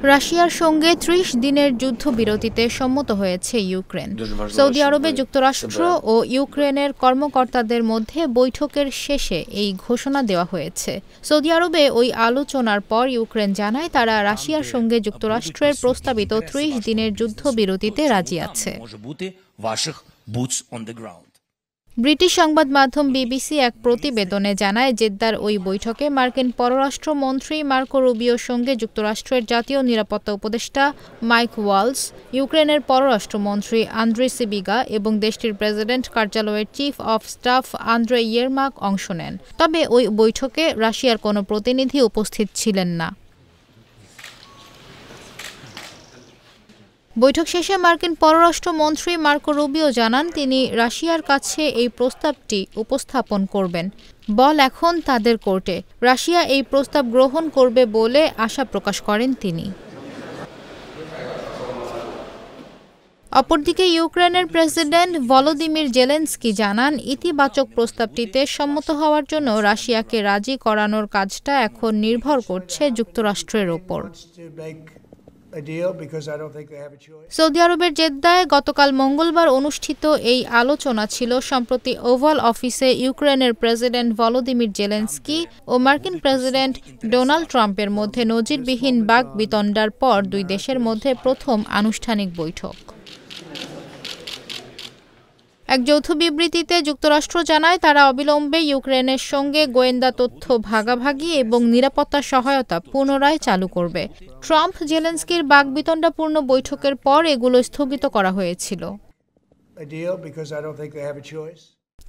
রাশিয়ার সঙ্গে ৩০ দিনের যুদ্ধবিরতিতে সম্মত হয়েছে ইউক্রেন। সৌদি আরবে যুক্তরাষ্ট্র ও ইউক্রেনের কর্মকর্তাদের মধ্যে বৈঠকের শেষে এই ঘোষণা দেওয়া হয়েছে। সৌদি আরবে ওই আলোচনার পর ইউক্রেন জানায় তারা রাশিয়ার সঙ্গে যুক্তরাষ্ট্রের প্রস্তাবিত ৩০ দিনের যুদ্ধবিরতিতে রাজি আছে। ব্রিটিশ সংবাদ মাধ্যম বিবিসি এক প্রতিবেদনে জানায়, জেদ্দার ওই বৈঠকে মার্কিন পররাষ্ট্রমন্ত্রী মার্কো রুবিওর সঙ্গে যুক্তরাষ্ট্রের জাতীয় নিরাপত্তা উপদেষ্টা মাইক ওয়ালস, ইউক্রেনের পররাষ্ট্রমন্ত্রী আন্দ্রি সিবিগা এবং দেশটির প্রেসিডেন্ট কার্যালয়ের চিফ অব স্টাফ আন্দ্রে ইয়েরমাক অংশ নেন। তবে ওই বৈঠকে রাশিয়ার কোনো প্রতিনিধি উপস্থিত ছিলেন না। বৈঠক শেষে মার্কিন পররাষ্ট্রমন্ত্রী মার্কো রুবিও জানান, তিনি রাশিয়ার কাছে এই প্রস্তাবটি উপস্থাপন করবেন। বল এখন তাদের কোর্টে। রাশিয়া এই প্রস্তাব গ্রহণ করবে বলে আশা প্রকাশ করেন তিনি। অপরদিকে ইউক্রেনের প্রেসিডেন্ট ভলোদিমির জেলেনস্কি জানান, ইতিবাচক প্রস্তাবটিতে সম্মত হওয়ার জন্য রাশিয়াকে রাজি করানোর কাজটা এখন নির্ভর করছে যুক্তরাষ্ট্রের ওপর। সৌদি আরবের জেদ্দায় গতকাল মঙ্গলবার অনুষ্ঠিত এই আলোচনা ছিল সম্প্রতি ওভাল অফিসে ইউক্রেনের প্রেসিডেন্ট ভলোদিমির জেলেনস্কি ও মার্কিন প্রেসিডেন্ট ডোনাল্ড ট্রাম্পের মধ্যে নজিরবিহীন বাকবিতণ্ডার পর দুই দেশের মধ্যে প্রথম আনুষ্ঠানিক বৈঠক। এক যৌথ বিবৃতিতে যুক্তরাষ্ট্র জানায়, তারা অবিলম্বে ইউক্রেনের সঙ্গে গোয়েন্দা তথ্য ভাগাভাগি এবং নিরাপত্তা সহায়তা পুনরায় চালু করবে। ট্রাম্প জেলেনস্কির বাকবিতণ্ডাপূর্ণ বৈঠকের পর এগুলো স্থগিত করা হয়েছিল।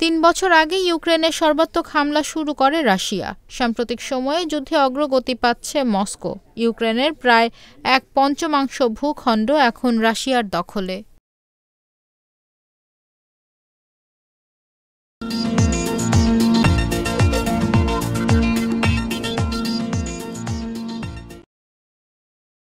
৩ বছর আগে ইউক্রেনের সর্বাত্মক হামলা শুরু করে রাশিয়া। সাম্প্রতিক সময়ে যুদ্ধে অগ্রগতি পাচ্ছে মস্কো। ইউক্রেনের প্রায় ১/৫ ভূখণ্ড এখন রাশিয়ার দখলে।